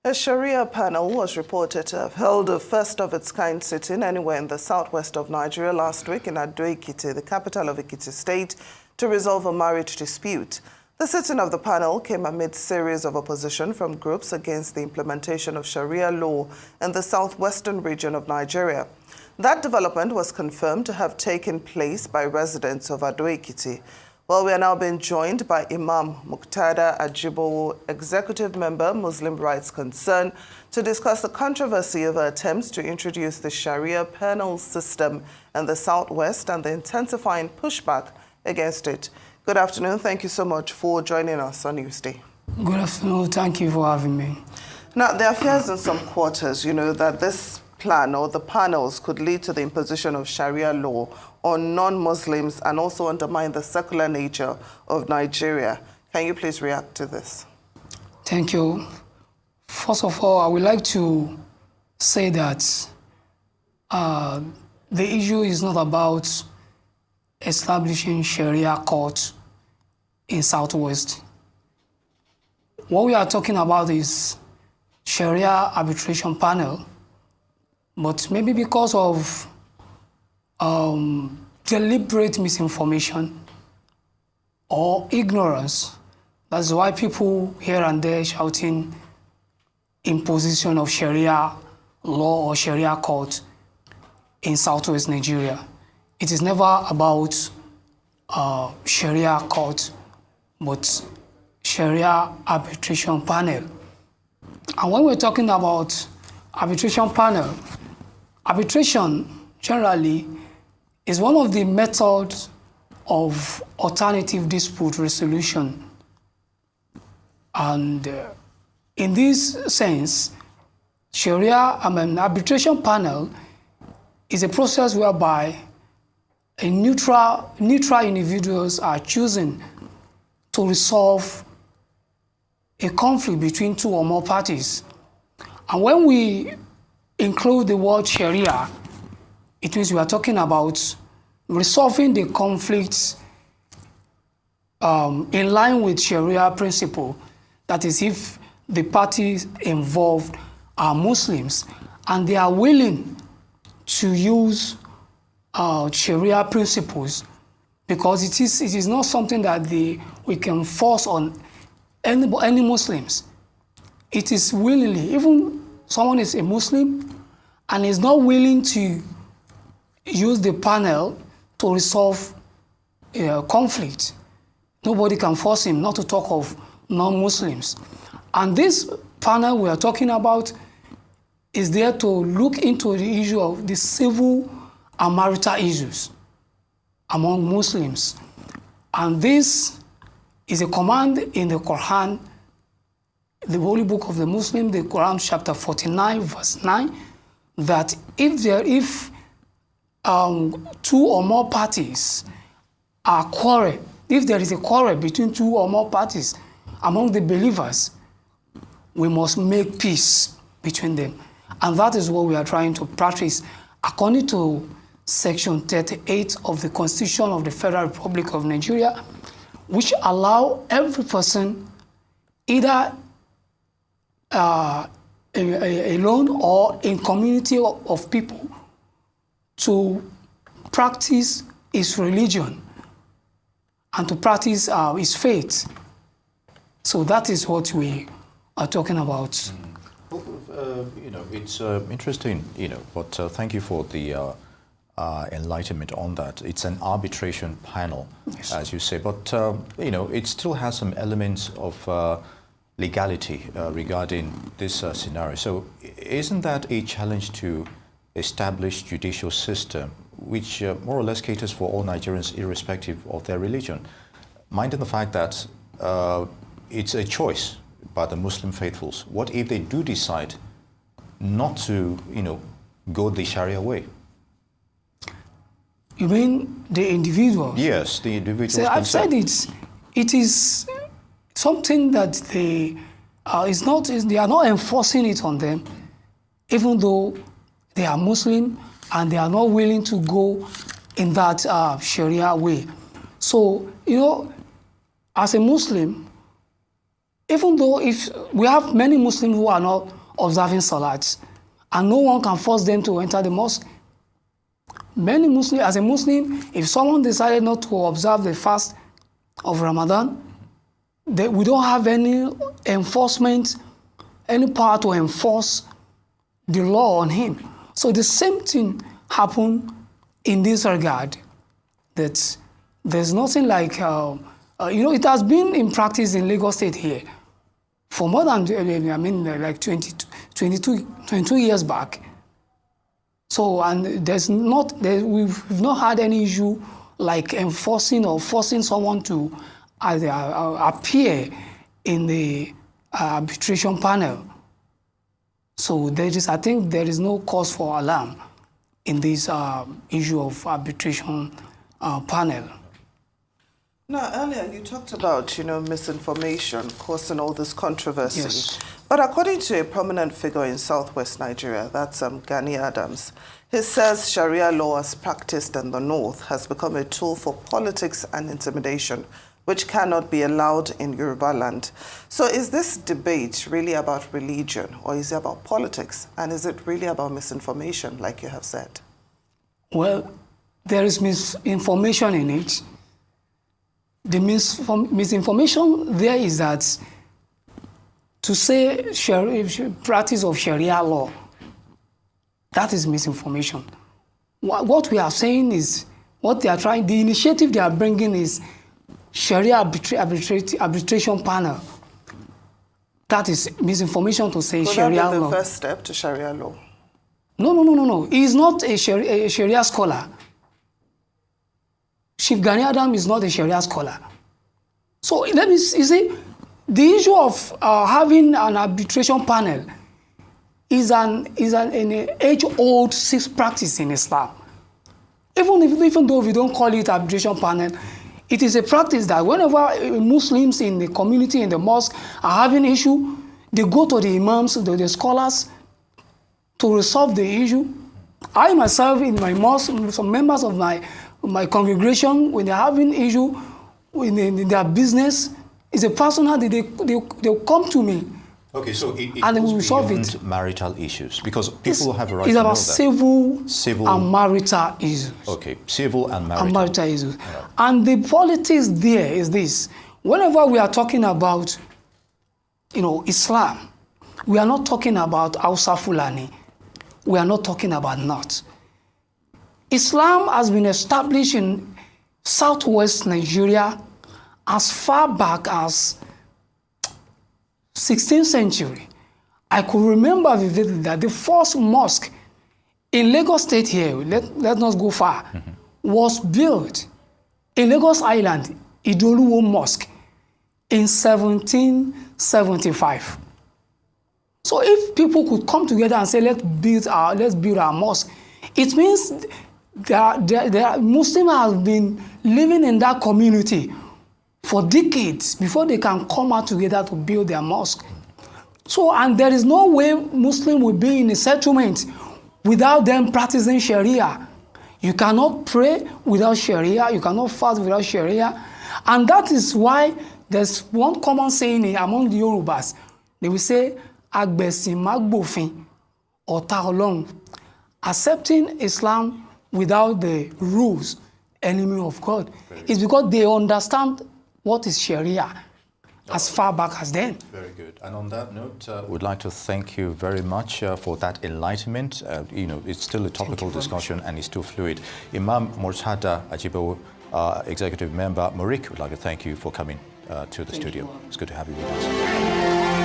A Sharia panel was reported to have held a first-of-its-kind sitting anywhere in the southwest of Nigeria last week in Ado-Ekiti, the capital of Ekiti State, to resolve a marriage dispute. The sitting of the panel came amid a series of opposition from groups against the implementation of Sharia law in the southwestern region of Nigeria. That development was confirmed to have taken place by residents of Ado-Ekiti. Well, we are now being joined by Imam Muqtada Ajibowo, Executive Member, Muslim Rights Concern, to discuss the controversy over attempts to introduce the Sharia penal system in the Southwest and the intensifying pushback against it. Good afternoon. Thank you so much for joining us on Newsday. Good afternoon. Thank you for having me. Now, there are fears in some quarters, that this plan or the panels could lead to the imposition of Sharia law on non-Muslims and also undermine the secular nature of Nigeria. Can you please react to this? Thank you. First of all, I would like to say that the issue is not about establishing Sharia court in Southwest. What we are talking about is Sharia arbitration panel, but maybe because of deliberate misinformation or ignorance, that's why people here and there shouting imposition of Sharia law or Sharia court in Southwest Nigeria. It is never about Sharia court, but Sharia arbitration panel. And when we're talking about arbitration panel, arbitration generally is one of the methods of alternative dispute resolution. And in this sense, arbitration panel is a process whereby neutral individuals are chosen to resolve a conflict between two or more parties. And when we include the word Sharia, it means we are talking about resolving the conflicts in line with Sharia principle. That is, if the parties involved are Muslims and they are willing to use Sharia principles, because it is not something that we can force on any Muslims. It is willingly. Even someone is a Muslim and is not willing to use the panel to resolve a conflict, nobody can force him, not to talk of non-Muslims. And this panel we are talking about is there to look into the issue of the civil and marital issues among Muslims. And this is a command in the Quran, the Holy Book of the Muslim, the Quran chapter 49, verse 9, that if two or more parties are quarrel, if there is a quarrel between two or more parties among the believers, we must make peace between them. And that is what we are trying to practice according to Section 38 of the Constitution of the Federal Republic of Nigeria, which allow every person, either alone or in community of people, to practice his religion and to practice his faith. So that is what we are talking about. It's interesting, but thank you for the enlightenment on that. It's an arbitration panel, yes, as you say, but it still has some elements of legality regarding this scenario. So isn't that a challenge to establish judicial system which more or less caters for all Nigerians irrespective of their religion, minding the fact that it's a choice by the Muslim faithfuls? What if they do decide not to, go the Sharia way? You mean the individuals? Yes, the individuals. So I've said it is something that they are not enforcing it on them, even though they are Muslim and they are not willing to go in that Sharia way. So, as a Muslim, even though if we have many Muslims who are not observing salats, and no one can force them to enter the mosque. Many Muslims, as a Muslim, if someone decided not to observe the fast of Ramadan, we don't have any enforcement, any power to enforce the law on him. So the same thing happened in this regard, that there's nothing like, it has been in practice in Lagos State here for more than, like 22 years back. So, and we've not had any issue like enforcing or forcing someone to appear in the arbitration panel. So I think there is no cause for alarm in this issue of arbitration panel. Now, earlier you talked about, misinformation causing all this controversy. Yes. But according to a prominent figure in southwest Nigeria, that's Gani Adams, he says Sharia law as practiced in the north has become a tool for politics and intimidation, which cannot be allowed in Yoruba land. So is this debate really about religion, or is it about politics? And is it really about misinformation, like you have said? Well, there is misinformation in it. The misinformation there is that to say practice of Sharia law, that is misinformation. What we are saying is, the initiative they are bringing is Sharia arbitration panel. That is misinformation to say Sharia law. Could that be the first step to Sharia law? No. He is not a Sharia scholar. Chief Gani Adam is not a Sharia scholar. So you see, the issue of having an arbitration panel is an age-old practice in Islam. Even though we don't call it arbitration panel, it is a practice that whenever Muslims in the community, in the mosque, are having issue, they go to the imams, the scholars, to resolve the issue. I myself, in my mosque, some members of my congregation, when they're having issue in their business, it's a personal, they'll come to me. Okay, so it and goes we will solve beyond it. marital issues, because people have a right to It's know about that. civil and marital issues. Okay, civil and marital. And marital issues. Right. And the politics there is this. Whenever we are talking about, Islam, we are not talking about Hausa Fulani. We are not talking about North. Islam has been established in southwest Nigeria as far back as 16th century. I could remember vividly that the first mosque in Lagos State here, let us go far, was built in Lagos Island, Idoluwo Mosque, in 1775. So if people could come together and say, let's build our mosque, it means that Muslims have been living in that community for decades before they can come out together to build their mosque. So, and there is no way Muslim will be in a settlement without them practicing Sharia. You cannot pray without Sharia. You cannot fast without Sharia. And that is why there's one common saying among the Yorubas. They will say, Agbesin magbofin, Ota Olorun. Accepting Islam without the rules, enemy of God, is because they understand what is Sharia as far back as then. Very good. And on that note, we'd like to thank you very much for that enlightenment. It's still a topical discussion and it's still fluid. Imam Murtada Ajibo, Executive Member, Morik, would like to thank you for coming to the studio. It's good to have you with us.